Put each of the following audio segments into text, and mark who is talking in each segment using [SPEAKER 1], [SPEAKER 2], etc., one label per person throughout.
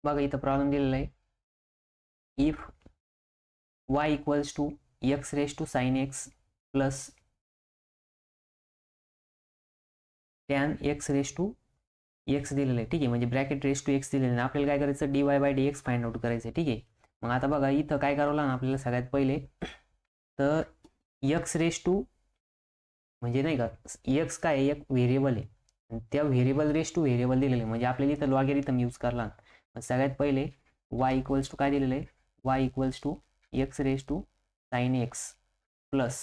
[SPEAKER 1] बघा इथं प्रॉब्लेम दिलेला आहे, if y equals to x raise to sine x plus tan x raise to x दिलेलं आहे, ठीक आहे. म्हणजे ब्रॅकेट रेस टू एक्स दिलेलं आहे. आपल्याला काय करायचं, dy by dx find out करायचं आहे, ठीक आहे. मग आता बघा इथं काय करावं लागणार आपल्याला सगळ्यात पहिले, तर एक्स रेस टू म्हणजे नाही का, एक्स काय एक व्हेरिएबल आहे, त्या व्हेरिएबल रेस टू व्हेरिएबल दिलेलं आहे, म्हणजे आपल्याला इथं लॉगॅरिथम यूज करला. सगळ्यात पहिले y इक्वल्स टू काय दिलेलं आहे, y equals to x raise to sine x plus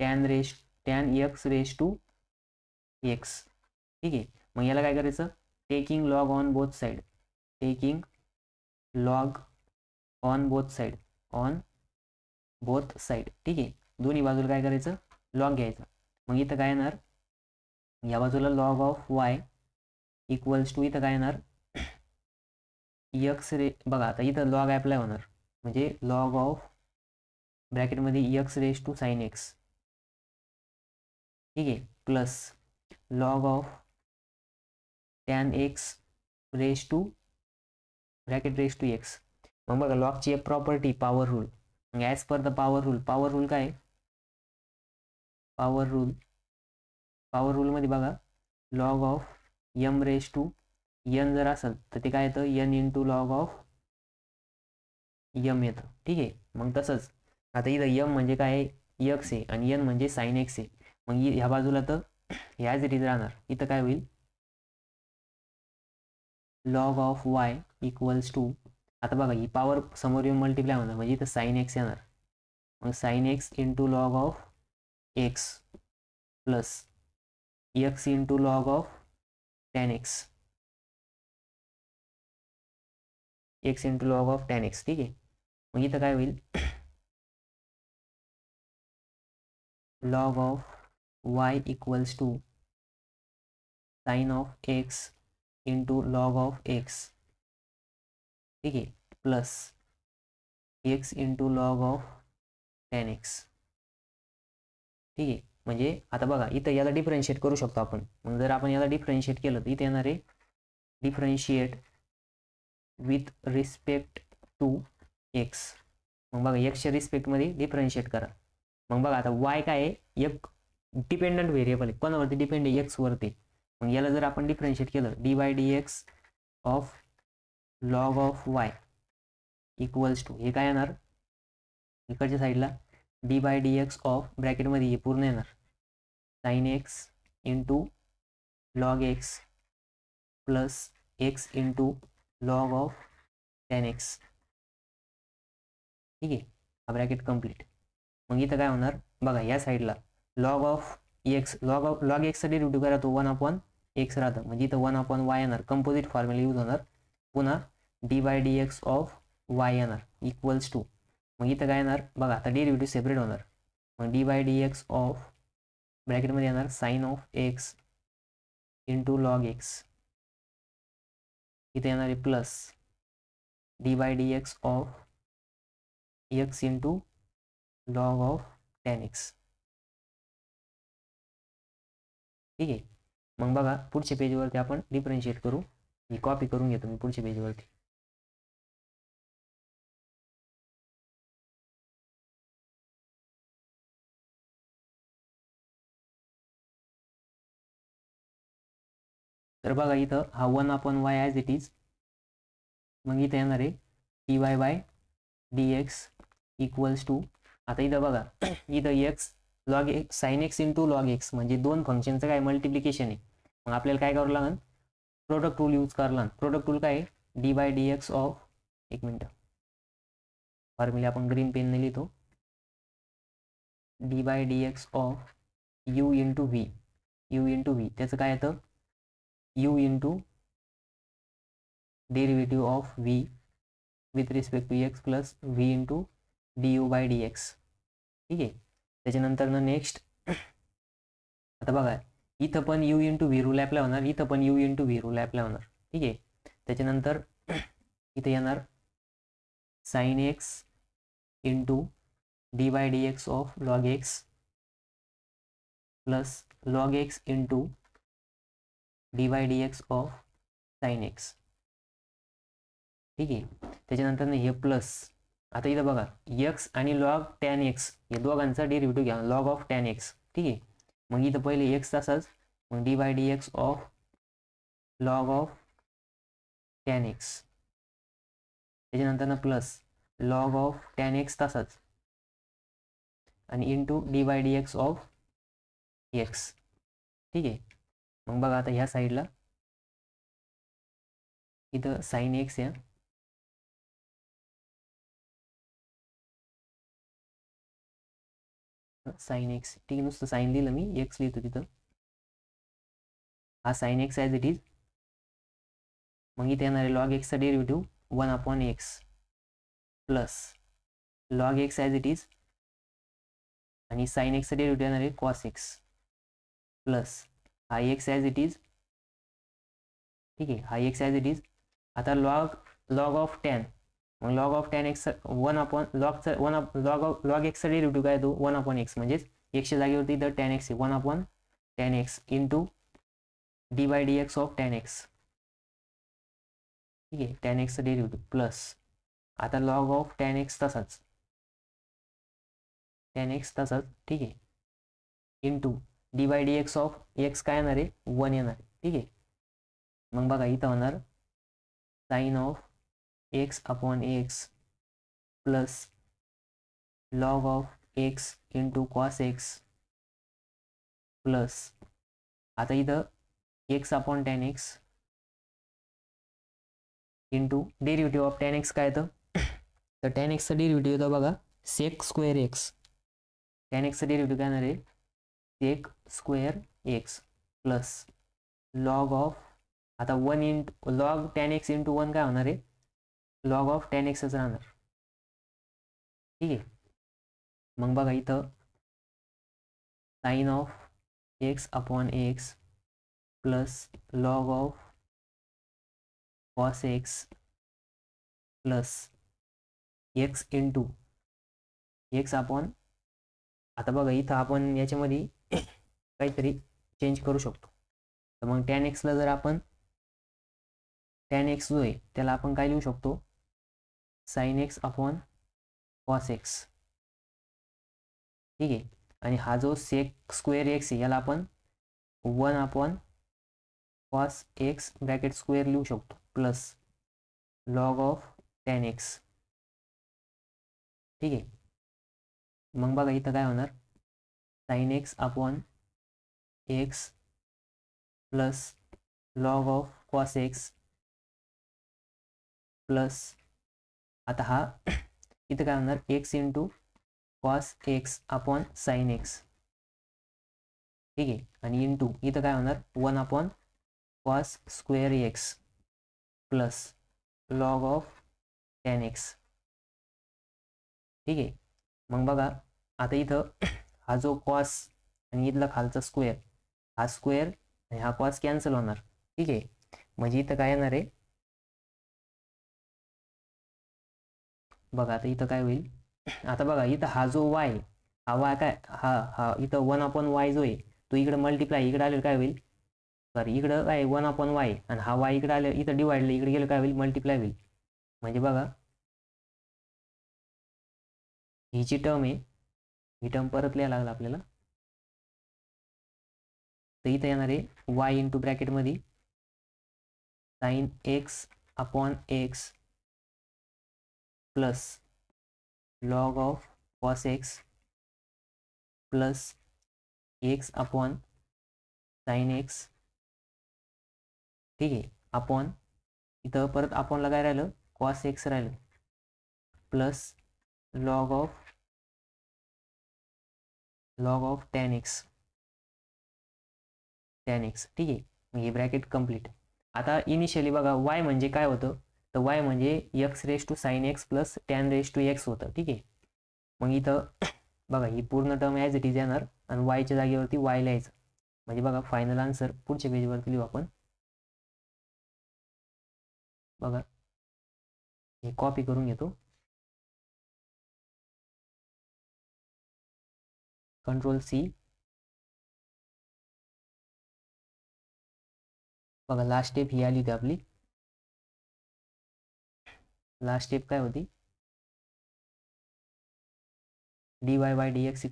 [SPEAKER 1] tan x raise to x, ठीक आहे. मग याला काय करायचं, taking log on both side, taking log on both side, on both side, ठीक आहे. दोन्ही बाजूला काय करायचं, लॉग घ्यायचा. मग इथं काय येणार, या बाजूला log of y equals to इथं काय येणार, एक्स बघा आता इथं लॉग अप्लाय होणार, म्हणजे लॉग ऑफ ब्रॅकेटमध्ये x raise to sine x, ठीक आहे, plus log of tan x raise to bracket raise to x. मग बघा लॉगची एक property power rule, as per the power rule काय, पॉवर रूलमध्ये बघा log of m raise to n जर असेल तर ते काय येतं, n into log of m येतं, ठीक आहे. मग तसंच आता इथं एम म्हणजे काय आहे, एक्स आहे, आणि एन म्हणजे साइन एक्स आहे. मग ह्या बाजूला तर ह्याच रीत राहणार, इथं काय होईल, log of y equals to, आता बघा ही पॉवर समोर येऊन मल्टिप्लाय होणार, म्हणजे इथं साइन एक्स येणार, मग sine x into log of x plus x into log of tan x, x into log of tan x, ठीक आहे. मग इथं काय होईल, log of y equals to sine of x into log of x, ठीक आहे, plus x into log of tan x, ठीक आहे. म्हणजे आता बघा इथं याला डिफरन्शिएट करू शकतो आपण. मग जर आपण याला डिफरन्शिएट केलं तर इथे येणार आहे differentiate with respect to x. मग बघा एक्सच्या रिस्पेक्टमध्ये डिफरन्शिएट करा. मग बघा आता वाय काय आहे, एक डिपेंडंट व्हेरिएबल आहे, कोणावरती डिपेंड आहे, एक्सवरती. मग याला जर आपण डिफरन्शिएट केलं, d by d x of log of y equals to, हे काय येणार इकडच्या साईडला, d by d x of ब्रॅकेटमध्ये हे पूर्ण येणार sine x into log x plus x into log of tan x, ठीक आहे. हा ब्रॅकेट कम्प्लीट. मग इथं काय होणार बघा, या साईडला लॉग ऑफ एक्स, लॉग एक्सचा डेरिव्हेटिव्ह करा तो 1 एक्स राहतं, म्हणजे इथं 1 वाय येणार, कंपोजिट फॉर्म्युला यूज होणार. पुन्हा d by d x of y येणार इक्वल्स टू, मग इथं काय येणार बघा, आता डेरिव्हेटिव्ह सेपरेट होणार. मग d by d x of ब्रॅकेटमध्ये येणार sine of x into log x, इथे येणार आहे plus d by d x of x into log of tan x, ठीक आहे. मग बघा पुढच्या पेजवरती आपण डिफरन्शिएट करू, ही कॉपी करून घेतो मी पुढच्या पेजवरती. तर बघा इथं हा 1/y ॲज इट इज, मग इथं येणार आहे d y by d x equals to, आता इथं बघा इथं x log x sine x into log x, म्हणजे दोन फंक्शनचं काय मल्टिप्लिकेशन आहे. मग आपल्याला काय करावं लागेल, प्रोडक्ट रूल यूज करला. प्रोडक्ट रूल काय आहे, d by d x of, एक मिनटं फॉर्म्युला आपण ग्रीन पेनने लिहितो, d by d x of u into v, त्याचं काय येतं, u into derivative of v with respect to x plus v into d u by d x, ठीक आहे. त्याच्यानंतर ना नेक्स्ट आता बघा इथं पण u into v rule apply होणार, इथं पण u into v rule apply होणार, ठीक आहे. त्याच्यानंतर इथे येणार sine x into d by d x of log x plus log x into d by d x of sine x, ठीक आहे. त्याच्यानंतर हे प्लस, आता इथं बघा एक्स आणि लॉग टॅन एक्स या दोघांचा डेरिव्हेटिव्ह घ्या, लॉग ऑफ टॅन एक्स. ठीक आहे. मग इथं पहिले एक्स तसाच, मग d by d x of log of tan x, त्याच्यानंतर plus log of tan x तसाच, आणि into d by d x of x. ठीक आहे. मग बघा आता ह्या साईडला इथं साईन एक्स या, साईन एक्स, ठीक आहे, नुसतं साईन लिहिलं मी, एक्स लिहितो तिथं, हा sine x as it is. मग इथे येणार आहे लॉग एक्सचा derivative 1/x plus log x as it is, आणि साईन एक्सचा डेरिव्हेटिव्ह येणार आहे कॉस एक्स प्लस हा एक्स ॲज इट इज. ठीक आहे, हा एक्स ॲज इट इज. आता लॉग ऑफ टॅन, मग लॉग ऑफ टॅन एक्स 1/लॉगचा लॉग एक्सचा डेरिव्हेटिव्ह काय तो 1/x, म्हणजेच एक्सच्या जागेवरती इथं टॅन एक्स आहे, 1/tan x into d by d x of tan x. ठीक आहे, टॅन एक्सचा डेरिव्हेटिव्ह प्लस आता लॉग ऑफ टॅन एक्स तसाच, टॅन एक्स तसाच. ठीक आहे, into d by d x of x काय येणार आहे 1 येणार आहे. ठीक आहे. मग बघा इथं होणार sine of x/x plus log of x into cos x plus आता इथं x/tan x into derivative of tan x काय येतं, तर टॅन एक्सचं डेरिव्हेटिव्ह येतं बघा सेक स्क्वेअर एक्स. टॅन एक्सचं डेरिव्हेटिव्ह काय येणार आहे sec square x plus log of, आता 1 into log tan x into 1 काय होणार आहे, लॉग ऑफ टॅन एक्सच राहणार. ठीक आहे. मग बघा इथं sine of x/x plus log of cos x plus x into x/, आता बघा इथं आपण याच्यामध्ये काहीतरी चेंज करू शकतो. तर मग टॅन एक्सला जर आपण टॅन एक्स जो आहे त्याला आपण काय लिहू शकतो, साईन x/कॉस एक्स. ठीक आहे. आणि हा जो सेक स्क्वेअर एक्स आहे याला आपण 1/कॉस एक्स ब्रॅकेट स्क्वेअर लिहू शकतो plus log of tan x. ठीक आहे. मग बघा इथं काय होणार sine x/x plus log of cos x plus आता हा इथं काय होणार x into cos x upon sine x. ठीक आहे. आणि इंटू इथं काय होणार 1/कॉस square x plus log of tan x. ठीक आहे. मग बघा आता इथं हा जो कॉस आणि इथला खालचा स्क्वेअर, हा स्क्वेअर आणि हा कॉस कॅन्सल होणार. ठीक आहे. म्हणजे इथं काय येणार आहे बघा, आता इथं काय होईल, आता बघा इथं हा जो वाय, हा वाय काय हा हा इथं 1/y जो आहे तो इकडे मल्टिप्लाय, इकडे आलेलं काय होईल, सॉरी इकडं काय 1/y, आणि हा वाय इकडे आले इथं डिवाइडला इकडे गेलं काय होईल मल्टिप्लाय होईल. म्हणजे बघा ही जी टर्म आहे ही टर्म परत लिहायला लागला आपल्याला. तर इथं येणार आहे वाय इंटू ब्रॅकेटमध्ये sine x/x plus log of cos x plus x/साईन एक्स. ठीक आहे. अपॉन इथं परत अपॉनला काय राहिलं कॉस एक्स राहिलं plus log of tan x. ठीक आहे. मग हे ब्रॅकेट कम्प्लीट. आता इनिशियली बघा वाय म्हणजे काय होतं, तर वाय म्हणजे x raise to sine x plus tan raise to x होतं. ठीक आहे. मग इथं बघा ही पूर्ण टर्म ॲज इट इज येणार आणि वायच्या जागेवरती वाय लिहायचं. म्हणजे बघा फायनल आन्सर पुढच्या पेजवरती लिहू आपण. बघा हे कॉपी करून घेतो, Ctrl+C. बघा लास्ट स्टेप ही आली होती आपली. लास्ट स्टेप काय होती, dy by dx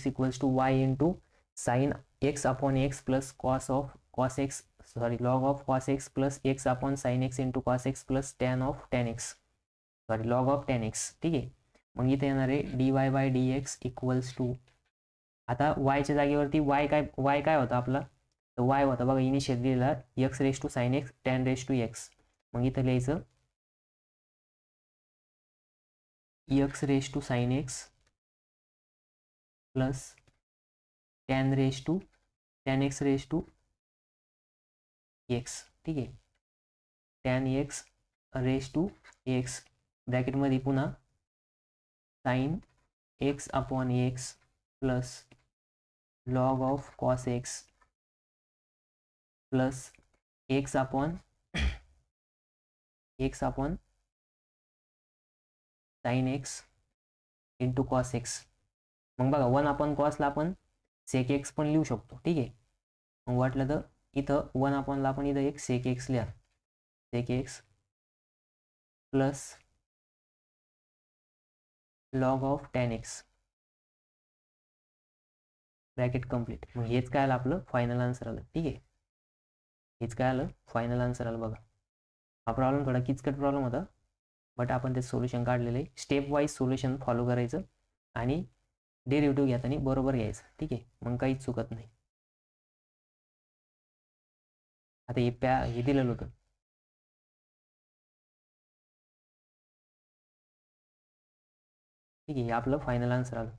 [SPEAKER 1] equals to y into sine x upon x plus cos x sorry log of cos x plus x upon sine x into cos x plus tan of tan x sorry log of tan x. ठीक आहे. मग इथे येणार आहे dy by dx equals to, आता वायच्या जागेवरती Y काय होता आपला, तर वाय होता बघा इनिशियल दिलेला x raise to sine x tan raise to x. मग इथं लिहायचं x raise to sine x plus tan x raise to x. ठीक आहे. Tan x raise to x ब्रॅकेटमध्ये पुन्हा sine x upon x plus log of cos x plus x upon sine x into cos x. मग बघा 1 upon कॉसला आपण सेक x पण लिहू शकतो. ठीक आहे. मग वाटलं तर इथं 1 अपॉनला आपण इथं एक सेक एक्स लिहा, sec x plus log of tan x bracket complete. मग हेच काय आलं आपलं फायनल आन्सर आलं. ठीक आहे. हेच काय आलं फायनल आन्सर आलं. बघा हा प्रॉब्लेम थोडा किचकट प्रॉब्लेम होता, बट आपण ते सोल्युशन काढलेलं आहे. स्टेप वाईज सोल्युशन फॉलो करायचं आणि डेरिव्हेटिव्ह घेताना बरोबर घ्यायचं. ठीक आहे. मग काहीच चुकत नाही. आता हे दिलेलं होतं. ठीक आहे. हे आपलं फायनल आन्सर आलं.